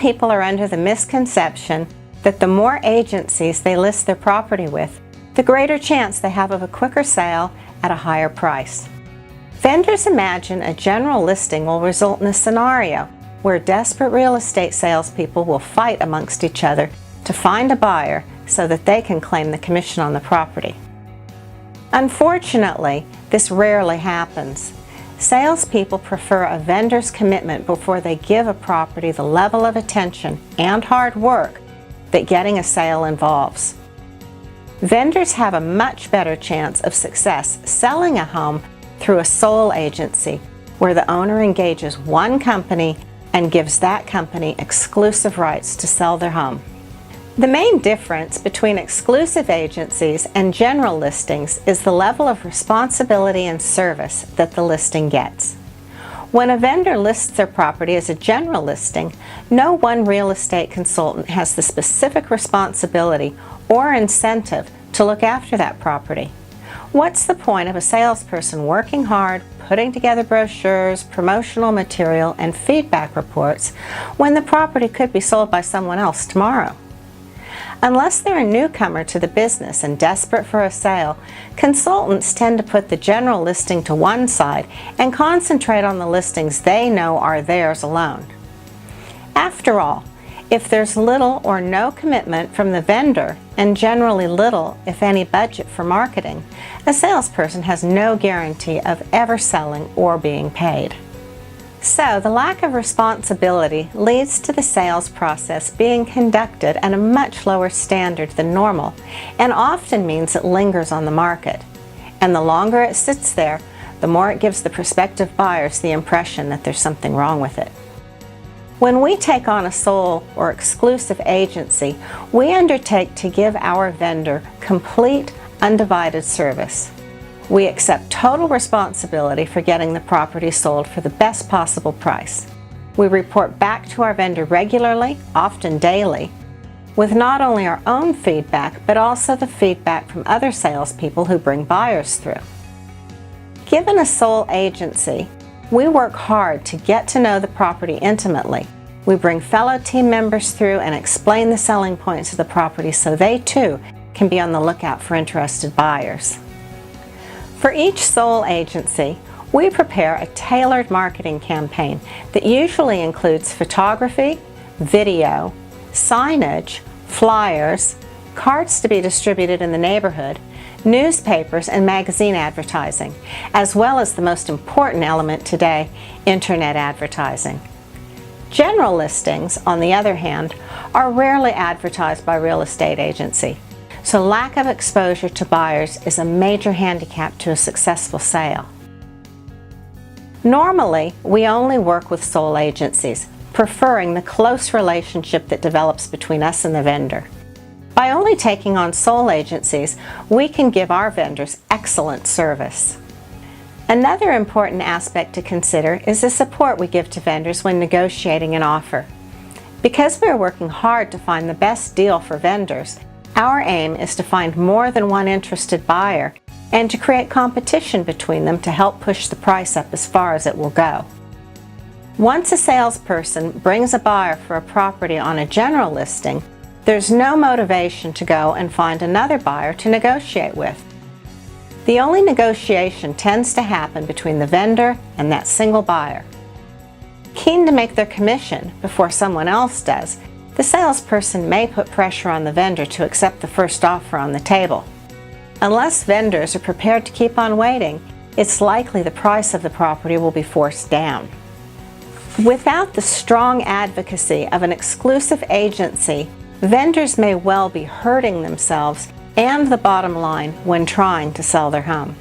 people are under the misconception that the more agencies they list their property with, the greater chance they have of a quicker sale at a higher price. Vendors imagine a general listing will result in a scenario where desperate real estate salespeople will fight amongst each other to find a buyer so that they can claim the commission on the property. Unfortunately, this rarely happens. Salespeople prefer a vendor's commitment before they give a property the level of attention and hard work that getting a sale involves. Vendors have a much better chance of success selling a home through a sole agency, where the owner engages one company and gives that company exclusive rights to sell their home. The main difference between exclusive agencies and general listings is the level of responsibility and service that the listing gets. When a vendor lists their property as a general listing, no one real estate consultant has the specific responsibility or incentive to look after that property. What's the point of a salesperson working hard, putting together brochures, promotional material, and feedback reports when the property could be sold by someone else tomorrow? Unless they're a newcomer to the business and desperate for a sale, consultants tend to put the general listing to one side and concentrate on the listings they know are theirs alone. After all, if there's little or no commitment from the vendor and generally little, if any, budget for marketing, a salesperson has no guarantee of ever selling or being paid. So, the lack of responsibility leads to the sales process being conducted at a much lower standard than normal, and often means it lingers on the market. And the longer it sits there, the more it gives the prospective buyers the impression that there's something wrong with it. When we take on a sole or exclusive agency, we undertake to give our vendor complete, undivided service. We accept total responsibility for getting the property sold for the best possible price. We report back to our vendor regularly, often daily, with not only our own feedback, but also the feedback from other salespeople who bring buyers through. Given a sole agency, we work hard to get to know the property intimately. We bring fellow team members through and explain the selling points of the property so they too can be on the lookout for interested buyers. For each sole agency, we prepare a tailored marketing campaign that usually includes photography, video, signage, flyers, cards to be distributed in the neighborhood, newspapers, and magazine advertising, as well as the most important element today, internet advertising. General listings, on the other hand, are rarely advertised by a real estate agency, so lack of exposure to buyers is a major handicap to a successful sale. Normally, we only work with sole agencies, preferring the close relationship that develops between us and the vendor. By only taking on sole agencies, we can give our vendors excellent service. Another important aspect to consider is the support we give to vendors when negotiating an offer. Because we are working hard to find the best deal for vendors, our aim is to find more than one interested buyer and to create competition between them to help push the price up as far as it will go. Once a salesperson brings a buyer for a property on a general listing, there's no motivation to go and find another buyer to negotiate with. The only negotiation tends to happen between the vendor and that single buyer. Keen to make their commission before someone else does, the salesperson may put pressure on the vendor to accept the first offer on the table. Unless vendors are prepared to keep on waiting, it's likely the price of the property will be forced down. Without the strong advocacy of an exclusive agency, vendors may well be hurting themselves and the bottom line when trying to sell their home.